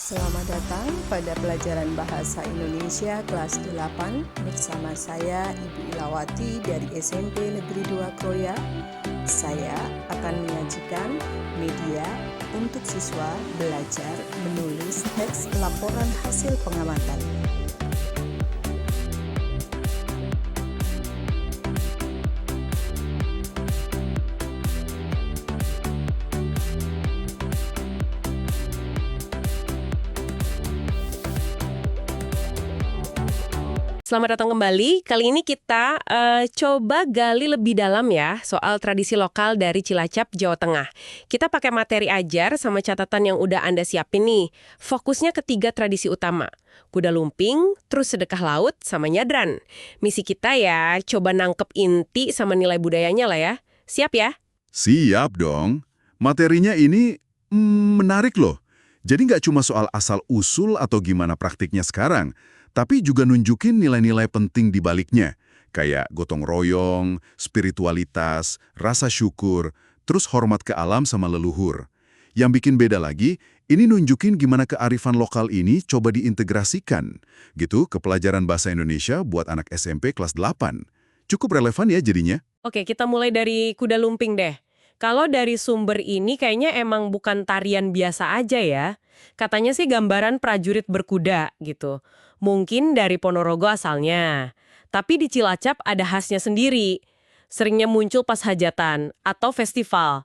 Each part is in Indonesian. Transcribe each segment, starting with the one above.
Selamat datang pada pelajaran Bahasa Indonesia kelas 8 bersama saya Ibu Ilawati dari SMP Negeri 2 Kroya. Saya akan menyajikan media untuk siswa belajar menulis teks laporan hasil pengamatan. Selamat datang kembali. Kali ini kita coba gali lebih dalam ya soal tradisi lokal dari Cilacap, Jawa Tengah. Kita pakai materi ajar sama catatan yang udah Anda siapin nih. Fokusnya ke 3 tradisi utama. Kuda lumping, terus sedekah laut, sama nyadran. Misi kita ya coba nangkep inti sama nilai budayanya lah ya. Siap ya? Siap dong. Materinya ini menarik loh. Jadi nggak cuma soal asal-usul atau gimana praktiknya sekarang, tapi juga nunjukin nilai-nilai penting di baliknya, kayak gotong royong, spiritualitas, rasa syukur, terus hormat ke alam sama leluhur. Yang bikin beda lagi, ini nunjukin gimana kearifan lokal ini coba diintegrasikan gitu ke pelajaran bahasa Indonesia buat anak SMP kelas 8. Cukup relevan ya jadinya. Oke, kita mulai dari kuda lumping deh. Kalau dari sumber ini kayaknya emang bukan tarian biasa aja ya. Katanya sih gambaran prajurit berkuda gitu. Mungkin dari Ponorogo asalnya. Tapi di Cilacap ada khasnya sendiri. Seringnya muncul pas hajatan atau festival.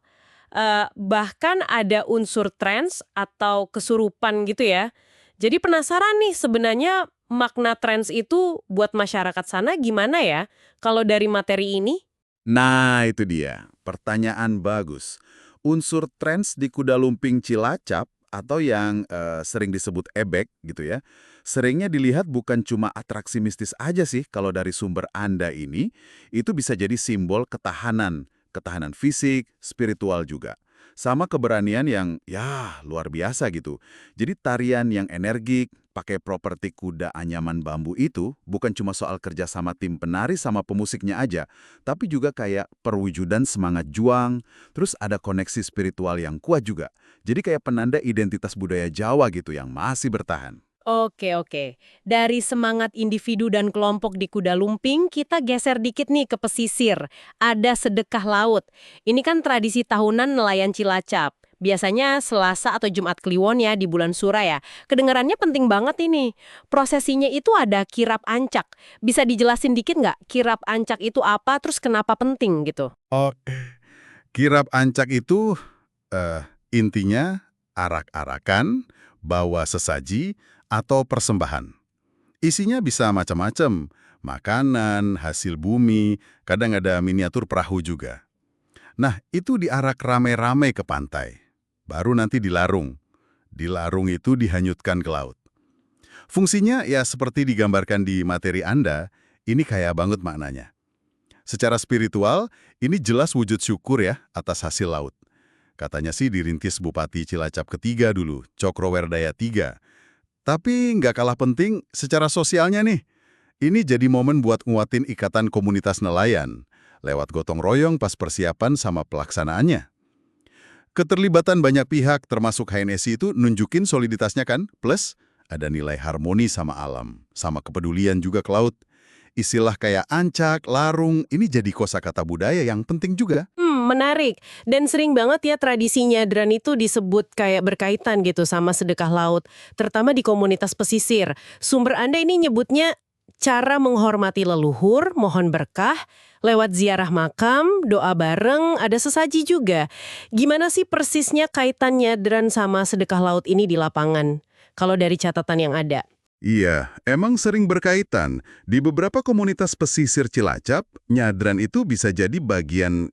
Bahkan ada unsur trance atau kesurupan gitu ya. Jadi penasaran nih sebenarnya makna trance itu buat masyarakat sana gimana ya? Kalau dari materi ini? Nah, itu dia. Pertanyaan bagus. Unsur trans di kuda lumping Cilacap atau yang sering disebut ebek gitu ya, seringnya dilihat bukan cuma atraksi mistis aja sih kalau dari sumber Anda ini, itu bisa jadi simbol ketahanan fisik, spiritual juga. Sama keberanian yang ya luar biasa gitu. Jadi tarian yang energik, pakai properti kuda anyaman bambu itu bukan cuma soal kerja sama tim penari sama pemusiknya aja, tapi juga kayak perwujudan semangat juang, terus ada koneksi spiritual yang kuat juga. Jadi kayak penanda identitas budaya Jawa gitu yang masih bertahan. Oke. Dari semangat individu dan kelompok di kuda lumping, kita geser dikit nih ke pesisir. Ada sedekah laut. Ini kan tradisi tahunan nelayan Cilacap. Biasanya Selasa atau Jumat Kliwon ya di bulan Sura ya. Kedengarannya penting banget ini. Prosesinya itu ada kirap ancak. Bisa dijelasin dikit nggak kirap ancak itu apa, terus kenapa penting gitu? Oke. Kirap ancak itu intinya arak-arakan, bawa sesaji, atau persembahan. Isinya bisa macam-macam, makanan, hasil bumi, kadang ada miniatur perahu juga. Nah, itu diarak rame-rame ke pantai. Baru nanti dilarung. Dilarung itu dihanyutkan ke laut. Fungsinya ya seperti digambarkan di materi Anda, ini kaya banget maknanya. Secara spiritual, ini jelas wujud syukur ya atas hasil laut. Katanya sih dirintis Bupati Cilacap ketiga dulu, Cokrowerdaya III. Tapi nggak kalah penting secara sosialnya nih. Ini jadi momen buat nguatin ikatan komunitas nelayan, lewat gotong royong pas persiapan sama pelaksanaannya. Keterlibatan banyak pihak termasuk HNSI itu nunjukin soliditasnya kan, plus ada nilai harmoni sama alam, sama kepedulian juga ke laut. Istilah kayak ancak, larung, ini jadi kosakata budaya yang penting juga. Menarik. Dan sering banget ya tradisi nyadran itu disebut kayak berkaitan gitu sama sedekah laut, terutama di komunitas pesisir. Sumber Anda ini nyebutnya cara menghormati leluhur, mohon berkah, lewat ziarah makam, doa bareng, ada sesaji juga. Gimana sih persisnya kaitan nyadran sama sedekah laut ini di lapangan? Kalau dari catatan yang ada. Iya, emang sering berkaitan. Di beberapa komunitas pesisir Cilacap, nyadran itu bisa jadi bagian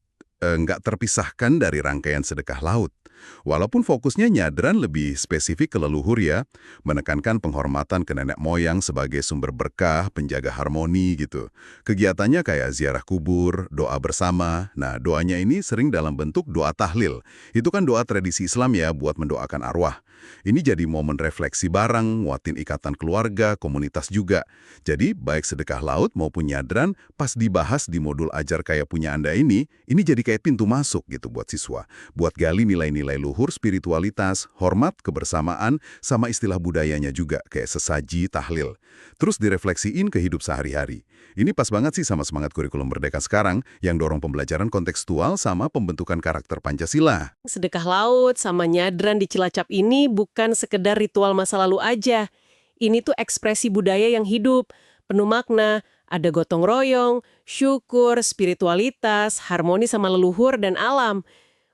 nggak terpisahkan dari rangkaian sedekah laut. Walaupun fokusnya nyadran lebih spesifik ke leluhur ya, menekankan penghormatan ke nenek moyang sebagai sumber berkah, penjaga harmoni gitu. Kegiatannya kayak ziarah kubur, doa bersama. Nah, doanya ini sering dalam bentuk doa tahlil. Itu kan doa tradisi Islam ya buat mendoakan arwah. Ini jadi momen refleksi bareng, nguatin ikatan keluarga, komunitas juga. Jadi, baik sedekah laut maupun nyadran, pas dibahas di modul ajar kayak punya Anda ini jadi kayak pintu masuk gitu buat siswa. Buat gali nilai-nilai luhur spiritualitas, hormat, kebersamaan, sama istilah budayanya juga, kayak sesaji, tahlil. Terus direfleksiin ke hidup sehari-hari. Ini pas banget sih sama semangat kurikulum Merdeka sekarang yang dorong pembelajaran kontekstual sama pembentukan karakter Pancasila. Sedekah laut sama nyadran di Cilacap ini bukan sekedar ritual masa lalu aja. Ini tuh ekspresi budaya yang hidup, penuh makna, ada gotong royong, syukur, spiritualitas, harmoni sama leluhur dan alam.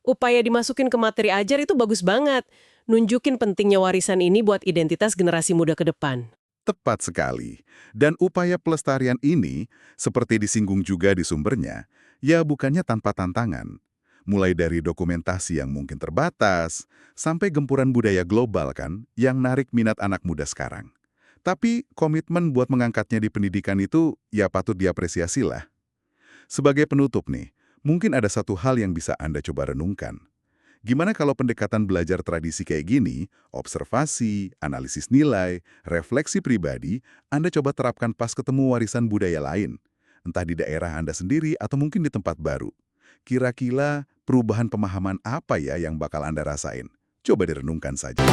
Upaya dimasukin ke materi ajar itu bagus banget. Nunjukin pentingnya warisan ini buat identitas generasi muda ke depan. Tepat sekali. Dan upaya pelestarian ini, seperti disinggung juga di sumbernya, ya bukannya tanpa tantangan. Mulai dari dokumentasi yang mungkin terbatas, sampai gempuran budaya global kan, yang narik minat anak muda sekarang. Tapi komitmen buat mengangkatnya di pendidikan itu ya patut diapresiasi lah. Sebagai penutup nih, mungkin ada satu hal yang bisa Anda coba renungkan. Gimana kalau pendekatan belajar tradisi kayak gini, observasi, analisis nilai, refleksi pribadi, Anda coba terapkan pas ketemu warisan budaya lain? Entah di daerah Anda sendiri atau mungkin di tempat baru. Kira-kira perubahan pemahaman apa ya yang bakal Anda rasain? Coba direnungkan saja.